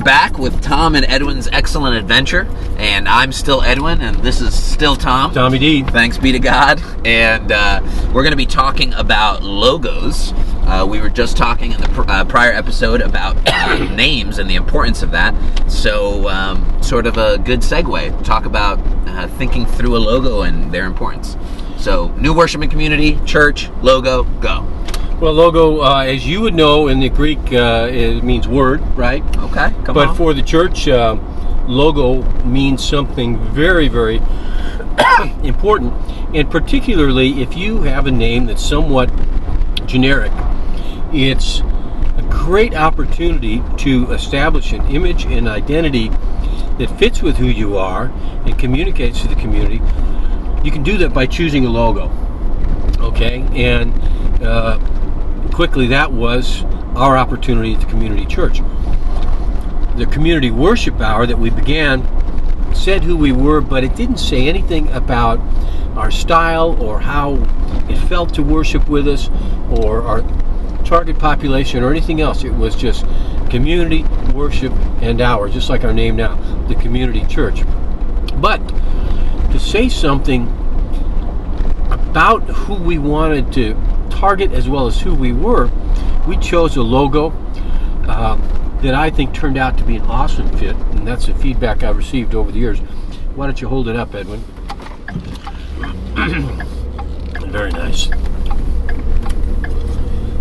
back with Tom and Edwin's Excellent Adventure, and I'm still Edwin, and this is still Tom. Tommy D. Thanks be to God. And we're going to be talking about logos. We were just talking in the prior episode about names and the importance of that. So, sort of a good segue. Talk about thinking through a logo and their importance. So, new worshiping community, church, logo, go. Well, logo, as you would know, in the Greek, it means word, right? Okay, come on. But for the church, logo means something very, very important. And particularly if you have a name that's somewhat generic, it's a great opportunity to establish an image and identity that fits with who you are and communicates to the community. You can do that by choosing a logo, okay? And quickly, that was our opportunity at the community church. The community worship hour that we began said who we were, but it didn't say anything about our style or how it felt to worship with us or our target population or anything else. It was just community worship and hour, just like our name now, the community church. But to say something about who we wanted to target as well as who we were, we chose a logo that I think turned out to be an awesome fit, and that's the feedback I've received over the years. Why don't you hold it up, Edwin? Very nice.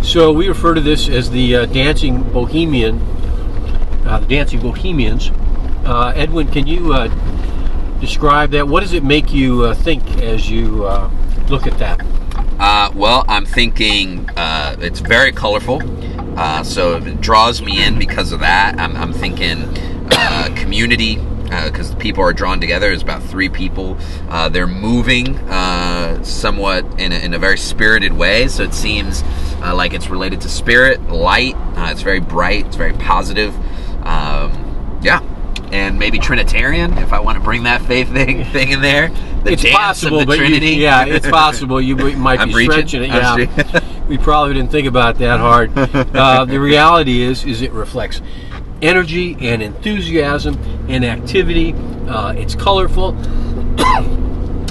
So we refer to this as the Dancing Bohemian, the Dancing Bohemians. Edwin, can you describe that? What does it make you think as you look at that? Well, I'm thinking it's very colorful, so it draws me in because of that. I'm thinking community, because people are drawn together. It's about 3 people. They're moving somewhat in a very spirited way, so it seems like it's related to spirit, light. It's very bright. It's very positive. Yeah. And maybe Trinitarian, if I want to bring that faith thing in there. It's possible, but it's possible. You might be stretching it. Yeah, we probably didn't think about that hard. The reality is it reflects energy and enthusiasm and activity. It's colorful.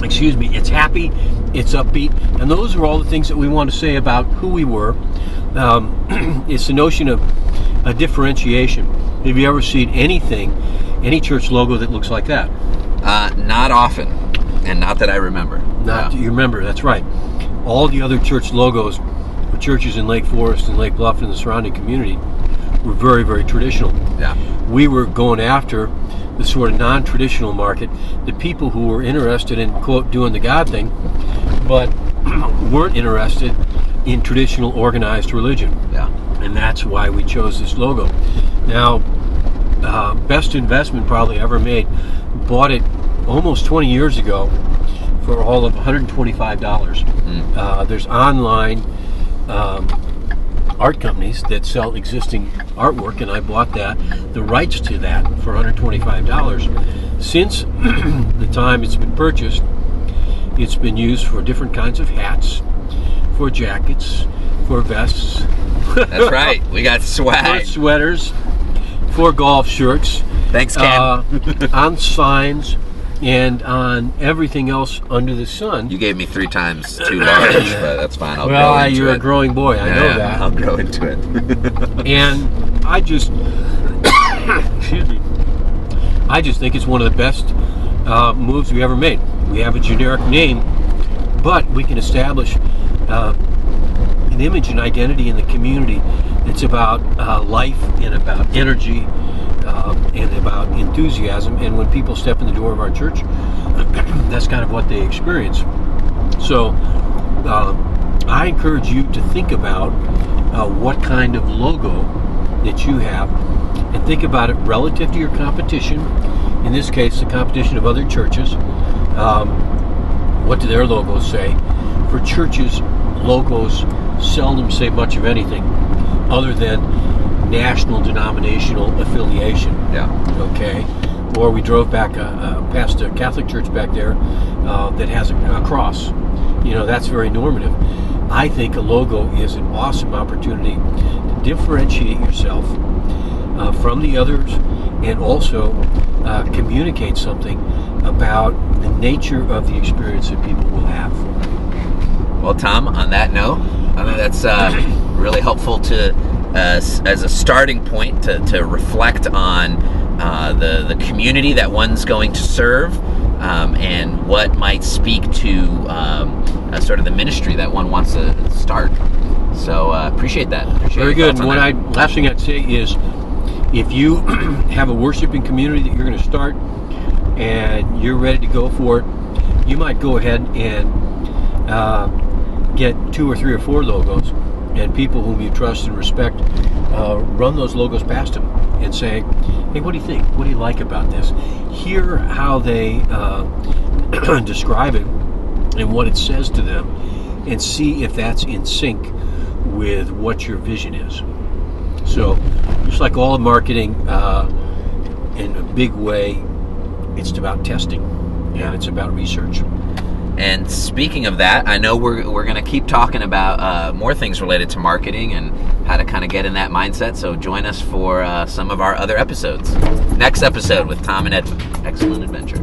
Excuse me. It's happy. It's upbeat, and those are all the things that we want to say about who we were. It's the notion of a differentiation. Have you ever seen any church logo that looks like that? Not often, and not that I remember. You remember, that's right. All the other church logos for churches in Lake Forest and Lake Bluff and the surrounding community were very, very traditional. Yeah. We were going after the sort of non-traditional market, the people who were interested in, quote, doing the God thing, but weren't interested in traditional organized religion. Yeah. And that's why we chose this logo. Now, best investment probably ever made. Bought it almost 20 years ago for all of $125. There's online art companies that sell existing artwork, and I bought the rights to that for $125. Since the time it's been purchased, it's been used for different kinds of hats, for jackets, for vests. That's right. We got swag. For sweaters, for golf shirts. Thanks, Cam. On signs, and on everything else under the sun. You gave me 3 times too large, but that's fine. I'll grow into you're it. a growing boy. I know that. I'll grow into it. And I just, excuse me, I just think it's one of the best moves we ever made. We have a generic name, but we can establish an image and identity in the community. It's about life and about energy and about enthusiasm. And when people step in the door of our church, that's kind of what they experience. So I encourage you to think about what kind of logo that you have, and think about it relative to your competition. In this case, the competition of other churches. What do their logos say? For churches, logos seldom say much of anything other than national denominational affiliation. Yeah. Okay. Or we drove back past a Catholic church back there that has a cross. That's very normative. I think a logo is an awesome opportunity to differentiate yourself from the others and also communicate something about the nature of the experience that people will have. Well, Tom, on that note, I think that's really helpful to as a starting point to reflect on the community that one's going to serve, and what might speak to sort of the ministry that one wants to start. So appreciate that. Very good. And last thing I'd say is, if you have a worshiping community that you're going to start and you're ready to go for it, you might go ahead and get 2 or 3 or 4 logos, and people whom you trust and respect, run those logos past them and say, hey, what do you think? What do you like about this? Hear how they describe it and what it says to them, and see if that's in sync with what your vision is. So, just like all marketing, in a big way, it's about testing, and it's about research. And speaking of that, I know we're going to keep talking about more things related to marketing and how to kind of get in that mindset. So join us for some of our other episodes. Next episode with Tom and Edwin. Excellent adventure.